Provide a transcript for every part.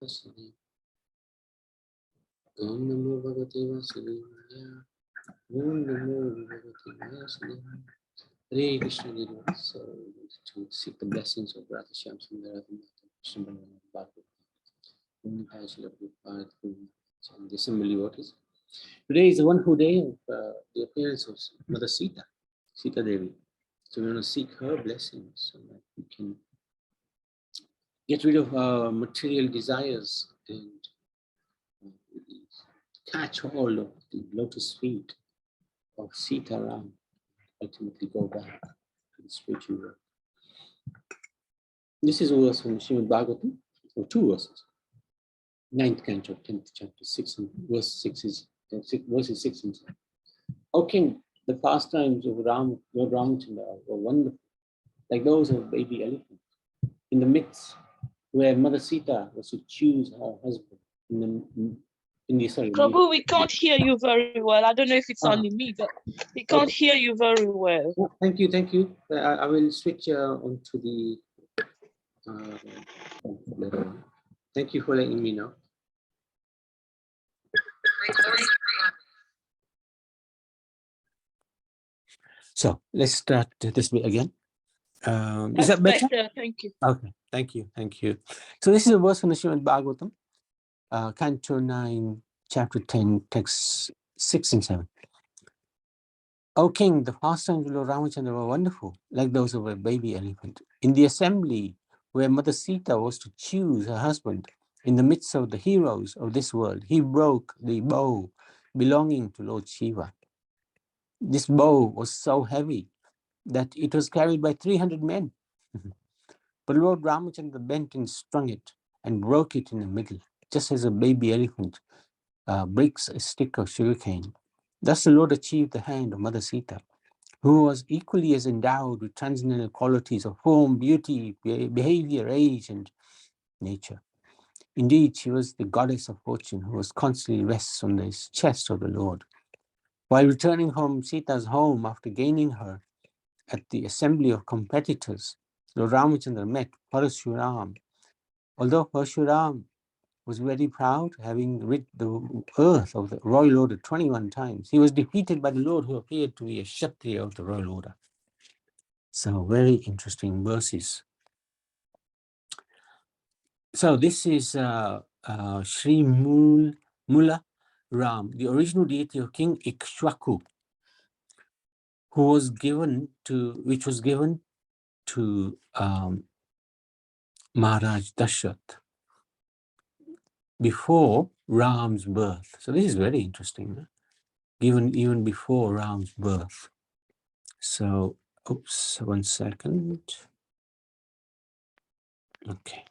Om Namo Bhagavate Vasudevaya. Om Namo Bhagavate Vasudevaya. Hare Krishna. So to seek the blessings of Radha Shyam Sundara Krishna Bhagavad. And the assembly devotees. Today is the wonderful day of the appearance of Mother Sita, Sita Devi. So we want to seek her blessings so that we can get rid of our material desires and catch hold of the lotus feet of Sita Ram, ultimately go back to the spiritual world. This is a verse from Srimad Bhagavatam, or two verses. 9th canto, 10th chapter, 6 and verse 6 is verses 6 and 7. O King, the pastimes of Lord Ramachandra were wonderful, like those of a baby elephant. In the midst where Mother Sita was to choose her husband, Prabhu, we can't hear you very well. I don't know if it's only me, but we can't hear you very well. Oh, thank you. I will switch onto the later on. Thank you for letting me know. So let's start this bit again. Is that better? Thank you. Okay, thank you. So this is a verse from the Srimad Bhagavatam, Canto 9, Chapter 10, texts 6 and 7. O King, the pastimes of Lord Ramachandra were wonderful, like those of a baby elephant. In the assembly where Mother Sita was to choose her husband, in the midst of the heroes of this world, he broke the bow belonging to Lord Shiva. This bow was so heavy that it was carried by 300 men. But Lord Ramachandra bent and strung it and broke it in the middle, just as a baby elephant breaks a stick of sugarcane. Thus the Lord achieved the hand of Mother Sita, who was equally as endowed with transcendental qualities of form, beauty, behavior, age, and nature. Indeed, she was the goddess of fortune who was constantly rests on the chest of the Lord. While returning from Sita's home after gaining her at the assembly of competitors, Lord Ramachandra met Parashuram. Although Parashuram was very proud, having rid the earth of the royal order 21 times, he was defeated by the Lord, who appeared to be a Kshatriya of the royal order. So very interesting verses. So this is Sri Mula Ram, the original deity of King Ikshwaku, which was given to Maharaj Dashrath before Ram's birth. So this is very interesting, given even before Ram's birth. So, oops, 1 second. Okay.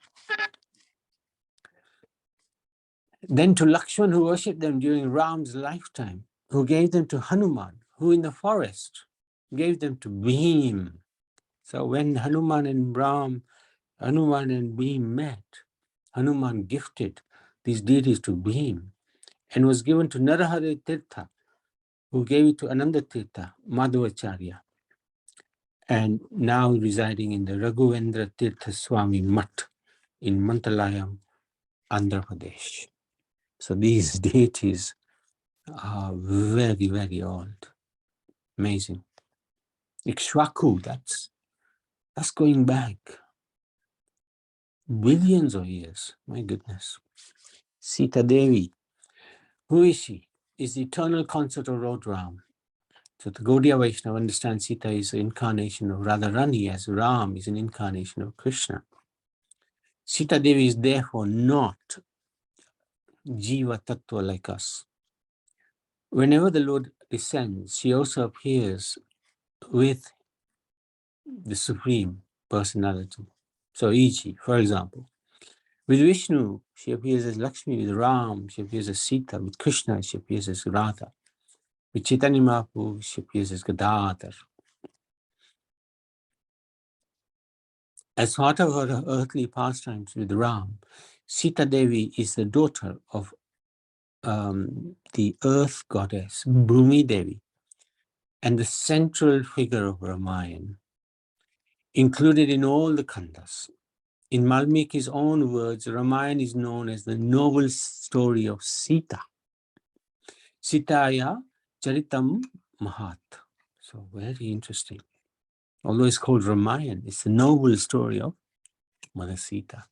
Then to Lakshman, who worshipped them during Ram's lifetime, who gave them to Hanuman, who in the forest gave them to Bhim. So when Hanuman and Bhim met, Hanuman gifted these deities to Bhim and was given to Narahari Tirtha, who gave it to Ananda Tirtha, Madhvacharya, and now residing in the Raghavendra Tirtha Swami Mutt in Mantalayam, Andhra Pradesh. So these deities are very, very old. Amazing. Ikshwaku, that's going back billions of years. My goodness. Sita Devi, who is she? Is the eternal consort of Lord Ram. So the Gaudiya Vaishnava understands Sita is an incarnation of Radharani, as Ram is an incarnation of Krishna. Sita Devi is therefore not Jiva Tattva like us. Whenever the Lord descends, she also appears with the Supreme Personality. So e.g., for example, with Vishnu, she appears as Lakshmi. With Ram, she appears as Sita. With Krishna, she appears as Radha. With Chaitanya Mahaprabhu, she appears as Gadadhar. As part of her earthly pastimes with Ram, Sita Devi is the daughter of the earth goddess, Bhumi Devi, and the central figure of Ramayan. Included in all the Kandas, In Valmiki's own words, Ramayan is known as the noble story of Sita. Sitaya Charitam Mahat. So very interesting. Although it's called Ramayan, it's the noble story of Mother Sita.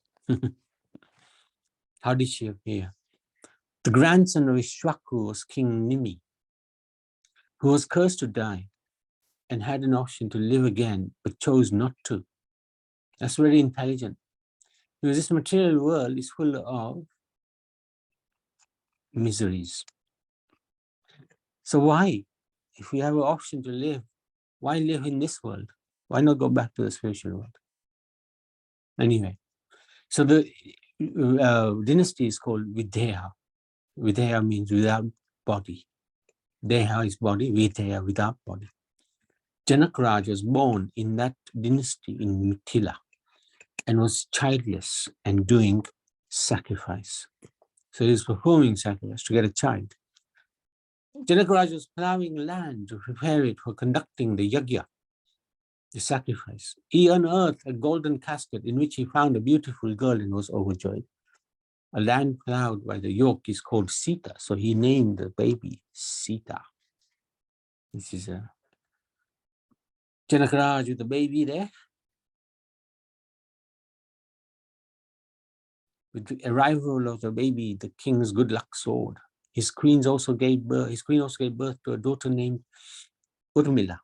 How did she appear? The grandson of Ishwaku was King Nimi, who was cursed to die and had an option to live again, but chose not to. That's very intelligent. Because this material world is full of miseries. So why, if we have an option to live, why live in this world? Why not go back to the spiritual world? Anyway, so the dynasty is called Videha. Videha means without body. Deha is body, Videha without body. Janakaraj was born in that dynasty in Mithila and was childless and doing sacrifice. So he was performing sacrifice to get a child. Janakaraj was plowing land to prepare it for conducting the yajna, the sacrifice. He unearthed a golden casket in which he found a beautiful girl and was overjoyed. A land plowed by the yoke is called Sita, so he named the baby Sita. This is a Janakaraj with the baby there. With the arrival of the baby, the king's good luck soared. His queen also gave birth to a daughter named Urmila.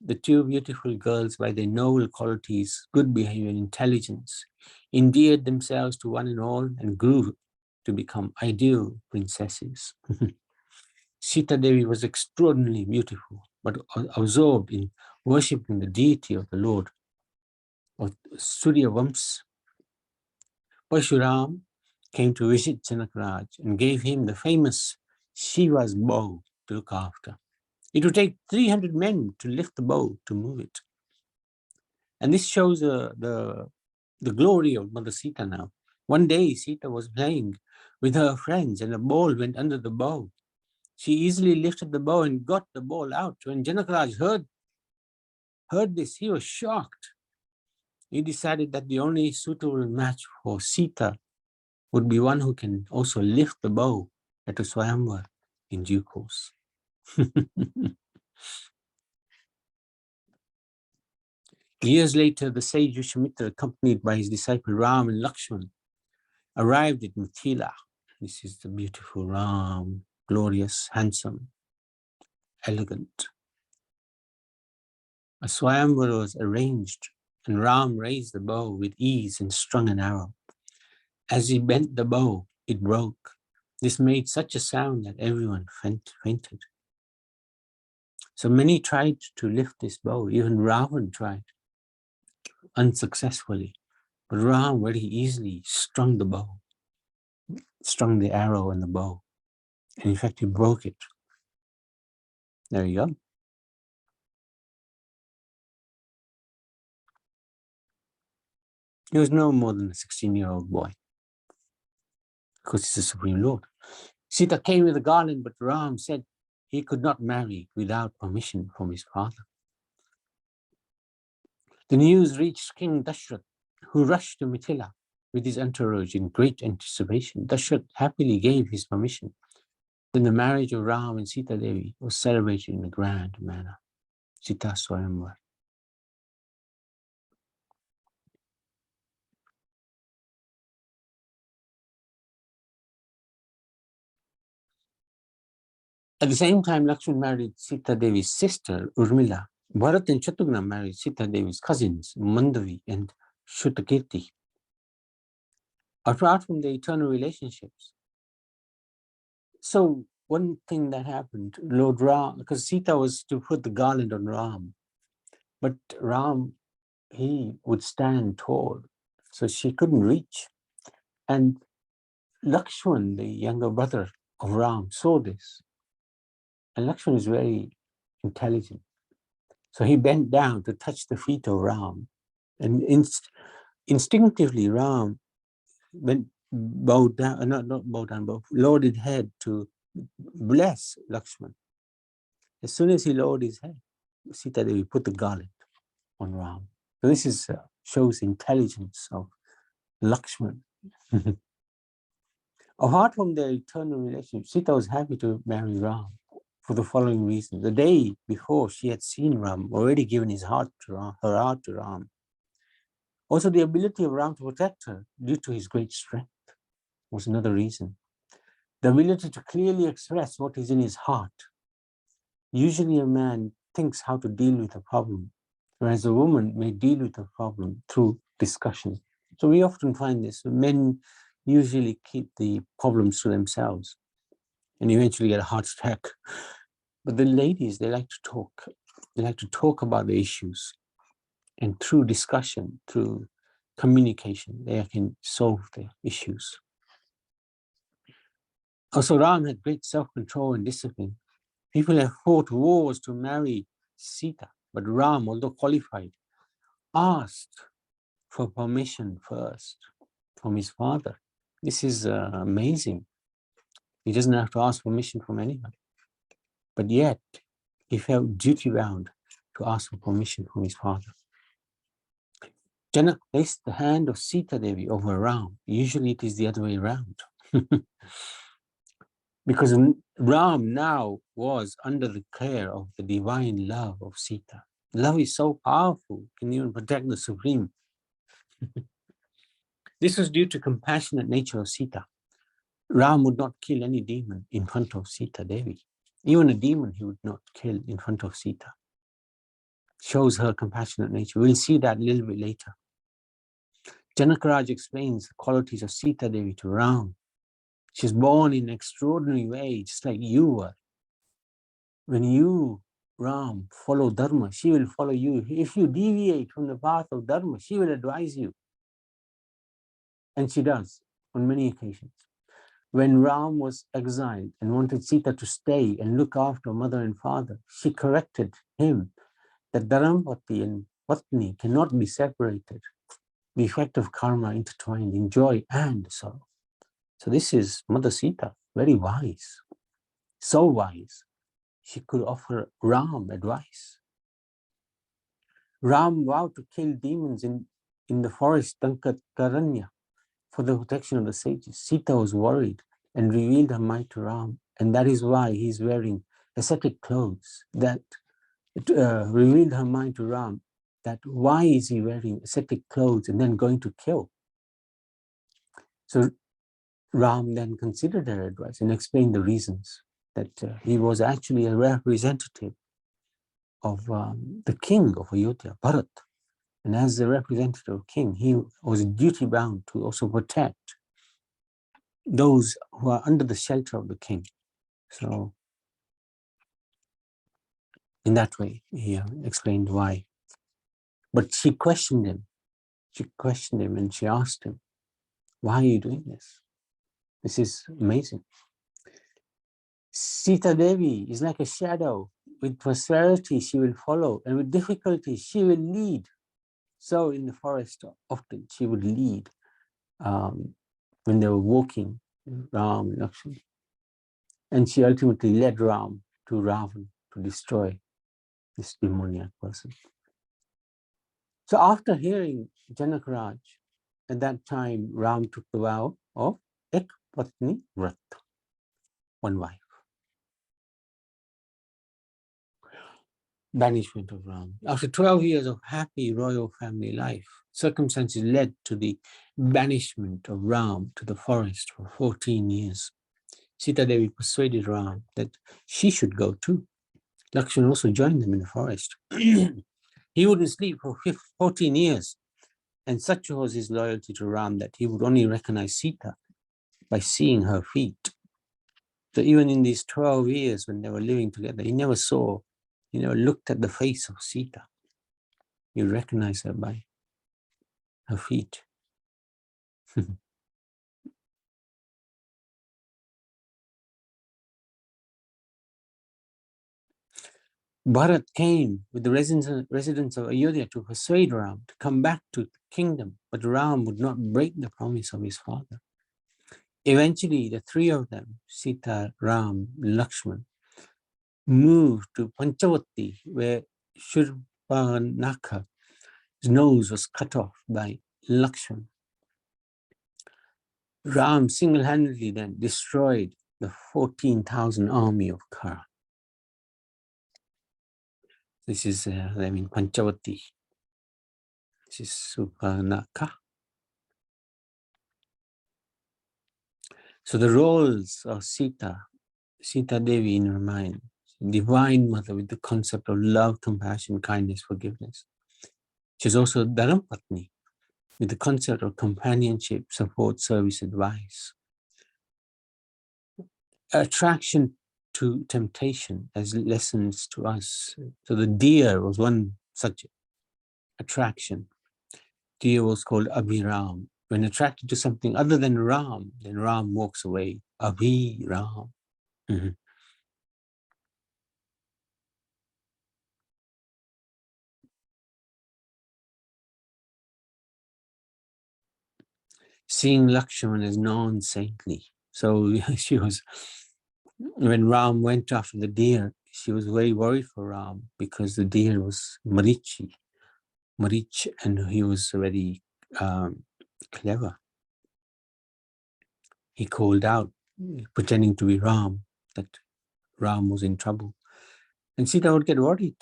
The two beautiful girls, by their noble qualities, good behavior, and intelligence, endeared themselves to one and all and grew to become ideal princesses. Sita Devi was extraordinarily beautiful, but absorbed in worshipping the deity of the Lord of Surya Vams. Parshuram came to visit Janakaraj and gave him the famous Shiva's bow to look after. It would take 300 men to lift the bow to move it. And this shows the glory of Mother Sita now. One day, Sita was playing with her friends and a ball went under the bow. She easily lifted the bow and got the ball out. When Janakaraj heard this, he was shocked. He decided that the only suitable match for Sita would be one who can also lift the bow at a Swayamvar in due course. Years later, the sage Vishwamitra, accompanied by his disciple Ram and Lakshman, arrived at Mithila. This is the beautiful Ram, glorious, handsome, elegant. A Swayamvar was arranged, and Ram raised the bow with ease and strung an arrow. As he bent the bow, it broke. This made such a sound that everyone fainted. So many tried to lift this bow. Even Ravan tried, unsuccessfully. But Ram very easily strung the bow, strung the arrow and the bow. And in fact, he broke it. There you go. He was no more than a 16-year-old boy, because he's the Supreme Lord. Sita came with a garland, but Ram said he could not marry without permission from his father. The news reached King Dashrath, who rushed to Mithila with his entourage in great anticipation. Dashrath happily gave his permission. Then the marriage of Ram and Sita Devi was celebrated in a grand manner. Sita Swayamvar. At the same time, Lakshman married Sita Devi's sister, Urmila. Bharat and Shatrughna married Sita Devi's cousins, Mandavi and Shutakirti. Apart from the eternal relationships. So one thing that happened, Lord Ram, because Sita was to put the garland on Ram, but Ram, he would stand tall, so she couldn't reach. And Lakshman, the younger brother of Ram, saw this. And Lakshman is very intelligent. So he bent down to touch the feet of Ram. And instinctively, Ram went bowed down, not bowed down, but lowered his head to bless Lakshman. As soon as he lowered his head, Sita Devi put the garland on Ram. So this is shows intelligence of Lakshman. Apart from their eternal relationship, Sita was happy to marry Ram for the following reason. The day before, she had seen Ram, already given his heart to Ram, her heart to Ram. Also, the ability of Ram to protect her due to his great strength was another reason. The ability to clearly express what is in his heart. Usually a man thinks how to deal with a problem, whereas a woman may deal with a problem through discussion. So we often find this. Men usually keep the problems to themselves and eventually get a heart attack. But the ladies, they like to talk. They like to talk about the issues. And through discussion, through communication, they can solve the issues. Also, Ram had great self-control and discipline. People have fought wars to marry Sita, but Ram, although qualified, asked for permission first from his father. This is amazing. He doesn't have to ask permission from anyone. But yet, he felt duty-bound to ask for permission from his father. Janak placed the hand of Sita Devi over Ram. Usually it is the other way around. Because Ram now was under the care of the divine love of Sita. Love is so powerful, can even protect the supreme. This was due to compassionate nature of Sita. Ram would not kill any demon in front of Sita Devi. Even a demon he would not kill in front of Sita. Shows her compassionate nature. We'll see that a little bit later. Janakaraj explains the qualities of Sita Devi to Ram. She's born in an extraordinary way, just like you were. When you, Ram, follow Dharma, she will follow you. If you deviate from the path of Dharma, she will advise you. And she does on many occasions. When Ram was exiled and wanted Sita to stay and look after mother and father, she corrected him that Dharampati and Patni cannot be separated. The effect of karma intertwined in joy and sorrow. So this is Mother Sita, very wise, so wise. She could offer Ram advice. Ram vowed to kill demons in the forest Dankakaranya for the protection of the sages. Sita was worried and revealed her mind to Ram, and that is why he's wearing ascetic clothes. That revealed her mind to Ram, that why is he wearing ascetic clothes and then going to kill? So Ram then considered her advice and explained the reasons, that he was actually a representative of the king of Ayodhya, Bharat. And as the representative king, he was duty bound to also protect those who are under the shelter of the king. So in that way, he explained why. But she questioned him. She questioned him and she asked him, why are you doing this? This is amazing. Sita Devi is like a shadow. With prosperity, she will follow, and with difficulty, she will lead. So in the forest, often she would lead when they were walking, Ram, Lakshman. And she ultimately led Ram to Ravan to destroy this demoniac person. So after hearing Janakaraj, at that time, Ram took the vow of Ek Patni Vrat, one wife. Banishment of Ram. After 12 years of happy royal family life, circumstances led to the banishment of Ram to the forest for 14 years. Sita Devi persuaded Ram that she should go too. Lakshman also joined them in the forest. He wouldn't sleep for 14 years, and such was his loyalty to Ram that he would only recognize Sita by seeing her feet. So even in these 12 years when they were living together, he never looked at the face of Sita. You recognize her by her feet. Bharat came with the residents of Ayodhya to persuade Ram to come back to the kingdom, but Ram would not break the promise of his father. Eventually, the three of them, Sita, Ram, Lakshman, moved to Panchvati, where Shurpanakha's nose was cut off by Lakshman. Ram single-handedly then destroyed the 14,000 army of Kara. This is, Panchvati. This is Suparnaka. So the roles of Sita Devi in Ramayan, divine mother with the concept of love, compassion, kindness, forgiveness. She's also Dharmapatni with the concept of companionship, support, service, advice. Attraction to temptation as lessons to us. So the deer was one such attraction. Deer was called Abhiram. When attracted to something other than Ram, then Ram walks away. Abhiram. Mm-hmm. Seeing Lakshman as non-saintly. So she was, when Ram went after the deer, she was very worried for Ram because the deer was Marich, and he was very clever. He called out, pretending to be Ram, that Ram was in trouble. And Sita would get worried.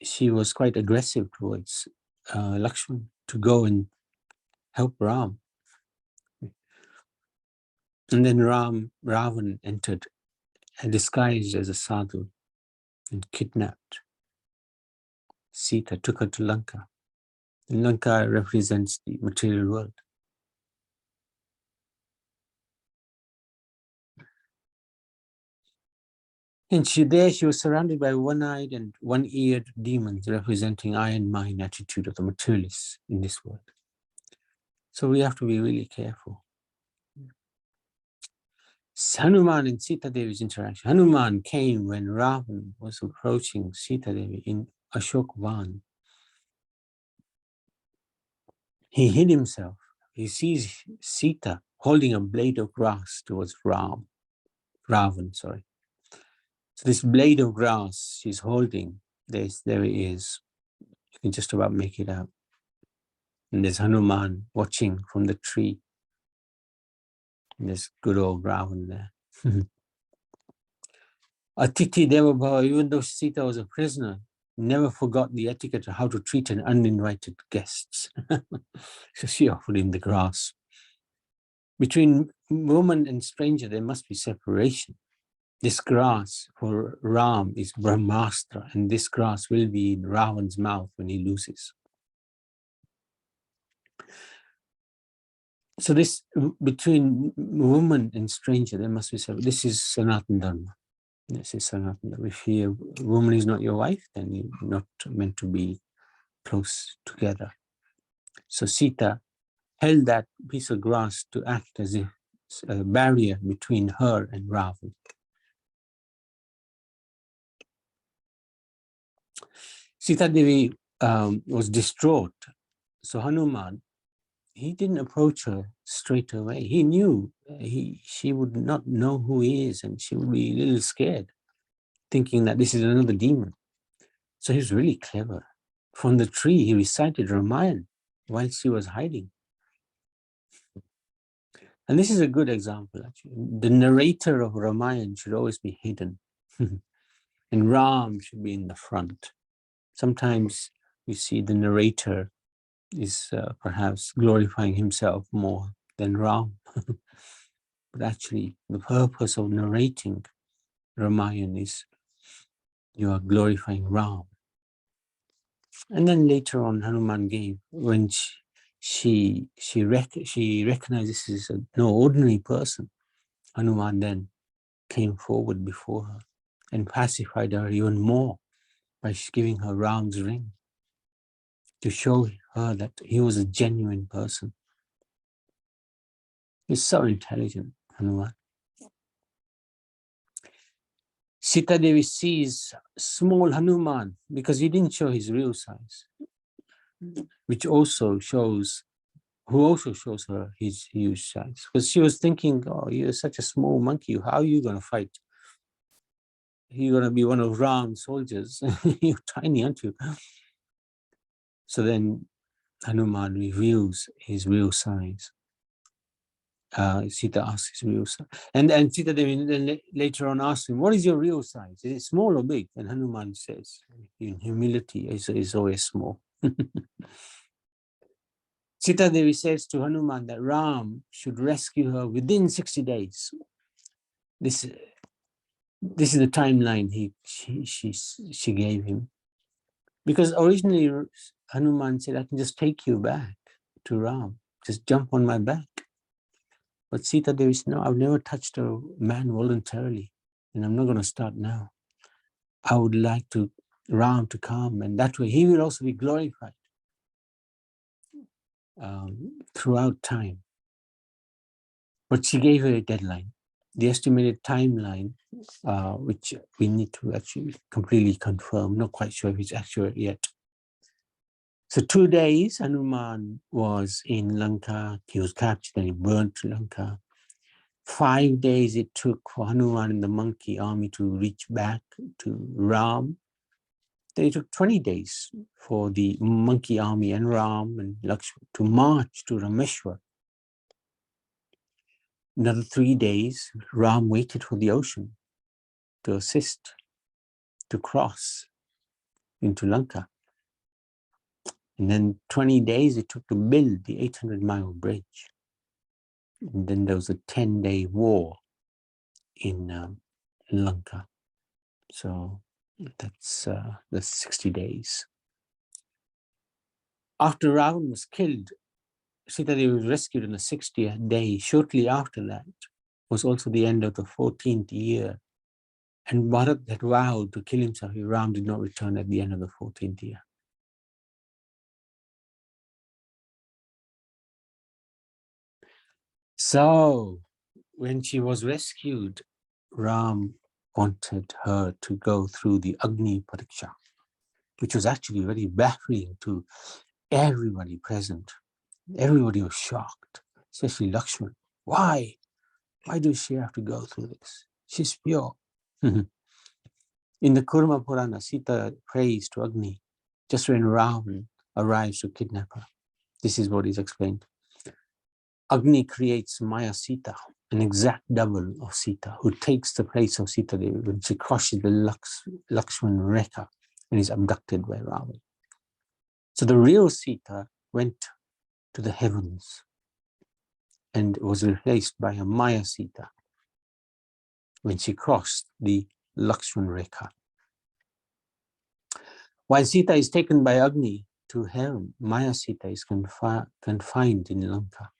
She was quite aggressive towards Lakshman to go and help Ram. And then Ravan entered, disguised as a sadhu, and kidnapped Sita, took her to Lanka. And Lanka represents the material world. And there she was surrounded by one-eyed and one-eared demons representing I and mine attitude of the materialists in this world. So we have to be really careful. Hanuman and Sita Devi's interaction. Hanuman came when Ravan was approaching Sita Devi in Ashok Van. He hid himself. He sees Sita holding a blade of grass towards Ravan. So this blade of grass she's holding, there it is. You can just about make it out. And there's Hanuman watching from the tree. And there's good old Ravan there. Atiti Devabhava, even though Sita was a prisoner, never forgot the etiquette of how to treat an uninvited guests. So she offered him the grass. Between woman and stranger, there must be separation. This grass for Ram is Brahmastra, and this grass will be in Ravan's mouth when he loses. So this, between woman and stranger, there must be separation. This is Sanatana Dharma. This is Sanatana Dharma. If a woman is not your wife, then you're not meant to be close together. So Sita held that piece of grass to act as a barrier between her and Ravan. Sita Devi was distraught. So Hanuman, he didn't approach her straight away. He knew she would not know who he is, and she would be a little scared, thinking that this is another demon. So he was really clever. From the tree, he recited Ramayan while she was hiding. And this is a good example, actually. The narrator of Ramayan should always be hidden. And Ram should be in the front. Sometimes you see the narrator is perhaps glorifying himself more than Ram. But actually, the purpose of narrating Ramayan is you are glorifying Ram. And then later on, Hanuman gave, when she recognized this is no ordinary person, Hanuman then came forward before her and pacified her even more by giving her Ram's ring to show her that he was a genuine person. He's so intelligent, Hanuman. Sita Devi sees small Hanuman because he didn't show his real size, which also shows her his huge size. Because she was thinking, oh, you're such a small monkey. How are you going to fight? You're going to be one of Ram's soldiers. You're tiny, aren't you? So then Hanuman reveals his real size. Sita asks his real size. And Sita Devi then later on asks him, what is your real size? Is it small or big? And Hanuman says, in humility, is always small. Sita Devi says to Hanuman that Ram should rescue her within 60 days. This is the timeline she gave him. Because originally Hanuman said, I can just take you back to Ram. Just jump on my back. But Sita Devi said, no, I've never touched a man voluntarily. And I'm not going to start now. I would like Ram to come. And that way he will also be glorified throughout time. But she gave her a deadline. The estimated timeline, which we need to actually completely confirm. Not quite sure if it's accurate yet. So 2 days, Hanuman was in Lanka. He was captured and he burnt Lanka. 5 days it took for Hanuman and the monkey army to reach back to Ram. Then it took 20 days for the monkey army and Ram and Lakshman to march to Rameshwar. Another 3 days, Ram waited for the ocean to assist, to cross into Lanka. And then 20 days it took to build the 800-mile bridge. And then there was a 10-day war in Lanka. So that's 60 days. After Ravan was killed, Sita Devi was rescued on the 60th day. Shortly after that was also the end of the 14th year. And Bharat had vowed to kill himself if Ram did not return at the end of the 14th year. So when she was rescued, Ram wanted her to go through the Agni Pariksha, which was actually very baffling to everybody present. Everybody was shocked, especially Lakshman. Why? Why does she have to go through this? She's pure. In the Kurma Purana, Sita prays to Agni just when Ravan arrives to kidnap her. This is what is explained. Agni creates Maya Sita, an exact double of Sita, who takes the place of Sita Devi when she crosses the Lakshman Rekha and is abducted by Ravan. So the real Sita went to the heavens and was replaced by a Maya Sita when she crossed the Lakshman Rekha. While Sita is taken by Agni to heaven, Maya Sita is confined in Lanka.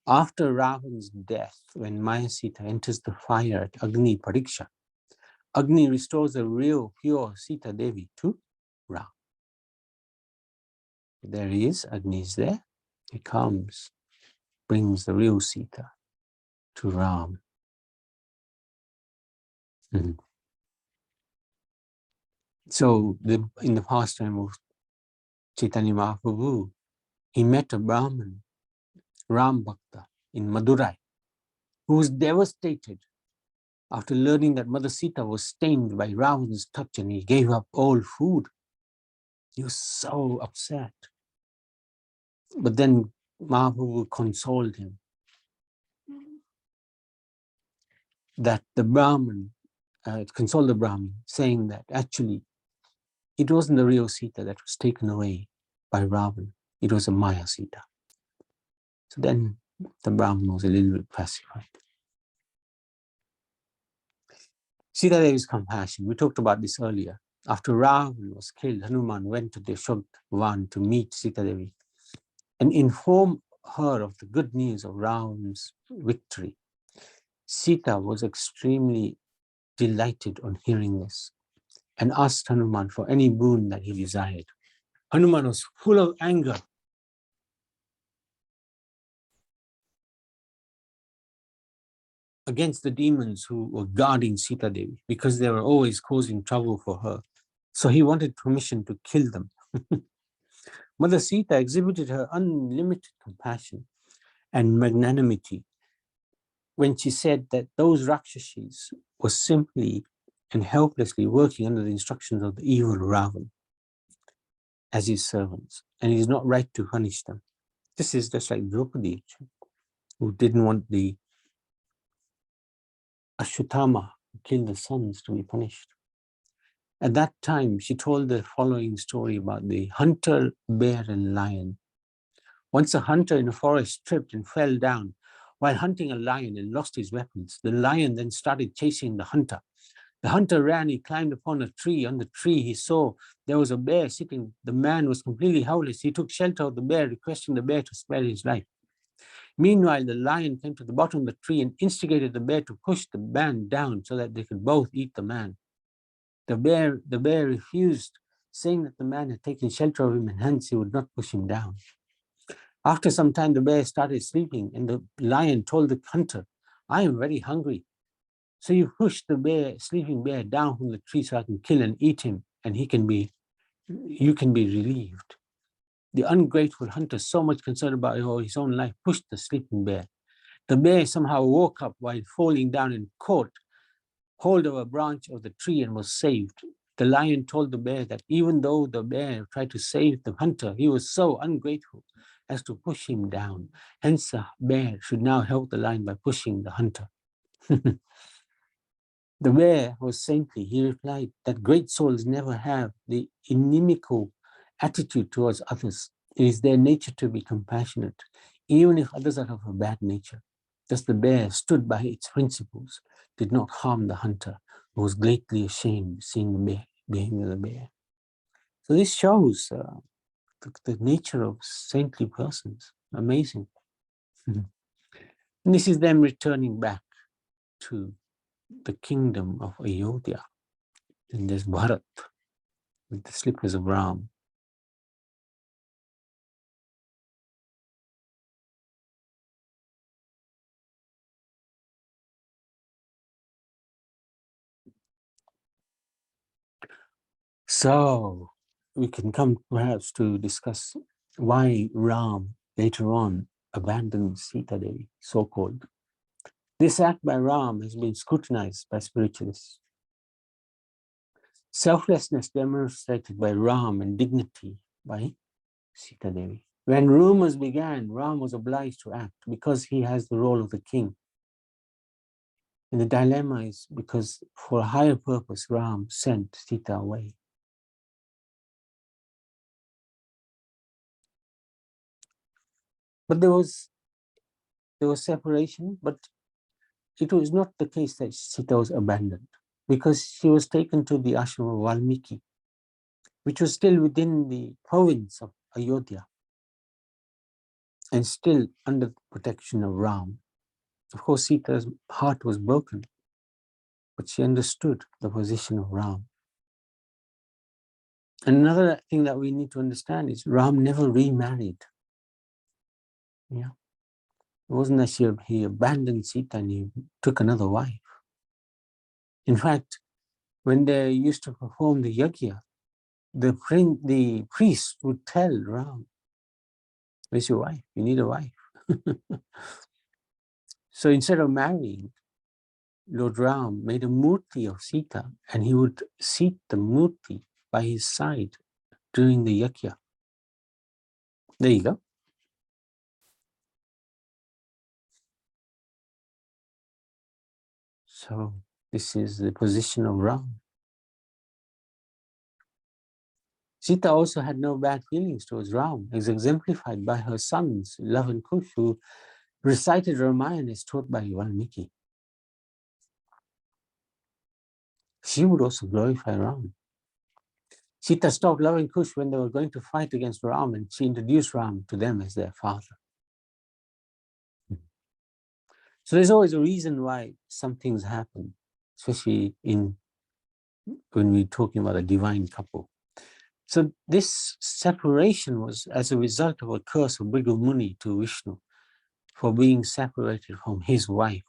After Ravan's death, when Maya Sita enters the fire at Agni Pariksha, Agni restores the real, pure Sita Devi to Ram. There he is, Agni is there. He comes, brings the real Sita to Ram. So in the pastime of Chaitanya Mahaprabhu, he met a Brahmin, Ram Bhakta, in Madurai, who was devastated after learning that Mother Sita was stained by Ravan's touch and he gave up all food. He was so upset. But then Mahaprabhu consoled him that the Brahmin, consoled the Brahmin, saying that actually it wasn't the real Sita that was taken away by Ravan. It was a Maya Sita. So then the Brahmin was a little bit pacified. Sita Devi's compassion, we talked about this earlier. After Ravan was killed, Hanuman went to the Shobhavan to meet Sita Devi and inform her of the good news of Ravan's victory. Sita was extremely delighted on hearing this and asked Hanuman for any boon that he desired. Hanuman was full of anger. Against the demons who were guarding Sita Devi because they were always causing trouble for her. So he wanted permission to kill them. Mother Sita exhibited her unlimited compassion and magnanimity when she said that those Rakshashis were simply and helplessly working under the instructions of the evil Ravan. as his servants, and it is not right to punish them. This is just like Draupadi, who didn't want the Ashwatthama, who killed the sons, to be punished. At that time, she told the following story about the hunter, bear, and lion. Once a hunter in a forest tripped and fell down while hunting a lion and lost his weapons. The lion then started chasing the hunter. The hunter ran, he climbed upon a tree. On the tree, he saw there was a bear sitting. The man was completely helpless. He took shelter of the bear, requesting the bear to spare his life. Meanwhile, the lion came to the bottom of the tree and instigated the bear to push the man down so that they could both eat the man. The bear refused, saying that the man had taken shelter of him and hence he would not push him down. After some time, the bear started sleeping, and the lion told the hunter, "I am very hungry. So you push the sleeping bear down from the tree so I can kill and eat him, and you can be relieved." The ungrateful hunter, so much concerned about his own life, pushed the sleeping bear. The bear somehow woke up while falling down and caught hold of a branch of the tree and was saved. The lion told the bear that even though the bear tried to save the hunter, he was so ungrateful as to push him down. Hence, the bear should now help the lion by pushing the hunter. The bear was saintly. He replied that great souls never have the inimical attitude towards others. It is their nature to be compassionate, even if others are of a bad nature. Thus the bear stood by its principles, did not harm the hunter, who was greatly ashamed seeing the behavior of the bear. So this shows the nature of saintly persons. Amazing. And this is them returning back to the kingdom of Ayodhya. And there's Bharat with the slippers of Ram. So we can come perhaps to discuss why Ram later on abandoned Sita Devi, so-called. This act by Ram has been scrutinized by spiritualists. Selflessness demonstrated by Ram and dignity by Sita Devi. When rumors began, Ram was obliged to act because he has the role of the king. And the dilemma is because for a higher purpose, Ram sent Sita away. But there was separation, but it was not the case that Sita was abandoned, because she was taken to the ashram of Valmiki, which was still within the province of Ayodhya and still under the protection of Ram. Of course, Sita's heart was broken, but she understood the position of Ram. And another thing that we need to understand is Ram never remarried. Yeah. It wasn't that he abandoned Sita and he took another wife. In fact, when they used to perform the yajna, the priest would tell Ram, "Where's your wife? You need a wife." So instead of marrying, Lord Ram made a murti of Sita, and he would seat the murti by his side during the yajna. There you go. So this is the position of Ram. Sita also had no bad feelings towards Ram, as exemplified by her sons, Lava and Kush, who recited Ramayan as taught by Valmiki. She would also glorify Ram. Sita stopped loving Kush when they were going to fight against Ram, and she introduced Ram to them as their father. So there's always a reason why some things happen, especially when we're talking about a divine couple. So this separation was as a result of a curse of Bhrigu Muni to Vishnu for being separated from his wife,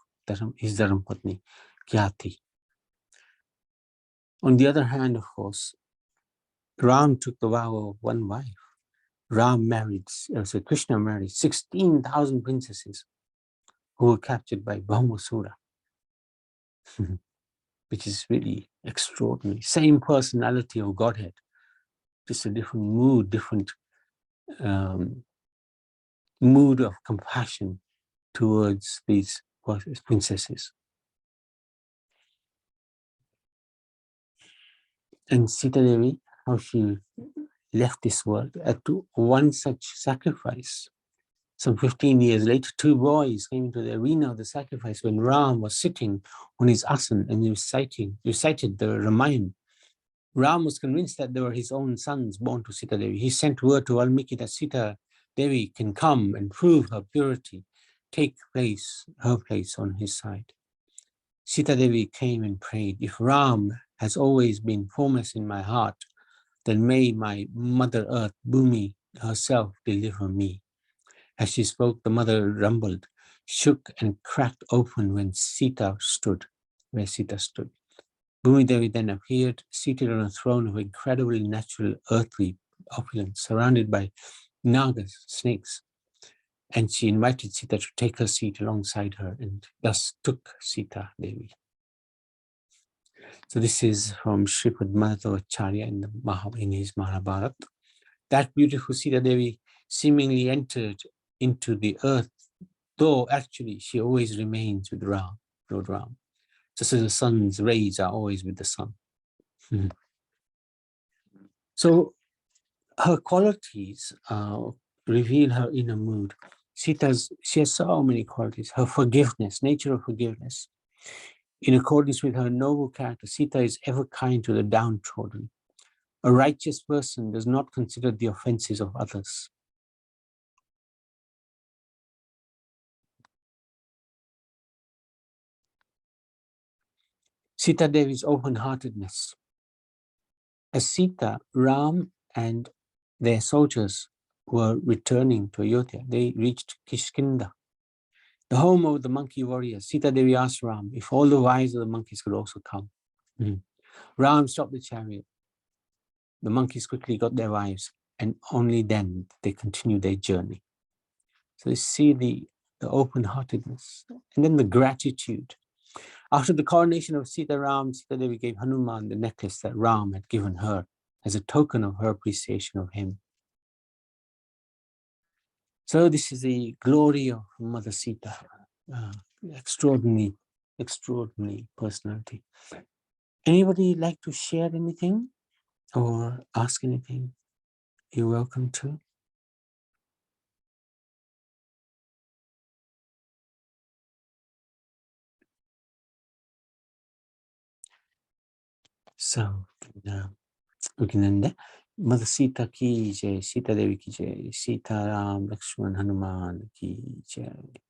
his Dharampatni, Kyati. On the other hand, of course, Ram took the vow of one wife. Krishna married 16,000 princesses who were captured by Bhaumasura, which is really extraordinary. Same personality of Godhead, just a different mood, different mood of compassion towards these princesses. And Sita Devi, how she left this world to one such sacrifice. Some 15 years later, two boys came into the arena of the sacrifice when Ram was sitting on his asan and recited the Ramayan. Ram was convinced that they were his own sons born to Sita Devi. He sent word to Valmiki that Sita Devi can come and prove her purity, take her place on his side. Sita Devi came and prayed, if Ram has always been foremost in my heart, then may my mother earth, Bhumi herself, deliver me. As she spoke, the mother rumbled, shook and cracked open where Sita stood. Bhumi Devi then appeared, seated on a throne of incredibly natural earthly opulence, surrounded by nagas, snakes. And she invited Sita to take her seat alongside her and thus took Sita Devi. So this is from Sripad Madhavacharya in his Mahabharata. That beautiful Sita Devi seemingly entered into the earth, though actually she always remains with Ram, Lord Ram. Just as the sun's rays are always with the sun. So her qualities reveal her inner mood. She has so many qualities. Her forgiveness, nature of forgiveness. In accordance with her noble character, Sita is ever kind to the downtrodden. A righteous person does not consider the offenses of others. Sita Devi's open-heartedness. As Sita, Ram and their soldiers were returning to Ayodhya, they reached Kishkinda, the home of the monkey warriors. Sita Devi asked Ram if all the wives of the monkeys could also come. Ram stopped the chariot. The monkeys quickly got their wives, and only then they continued their journey. So you see the open-heartedness, and then the gratitude. After the coronation of Sita Devi gave Hanuman the necklace that Ram had given her as a token of her appreciation of him. So this is the glory of Mother Sita, extraordinary personality. Anybody like to share anything or ask anything? You're welcome to. So, we can end there. Mother Sita ki jai, Sita Devi ki jai, Sita Ram, Lakshman, Hanuman ki jai.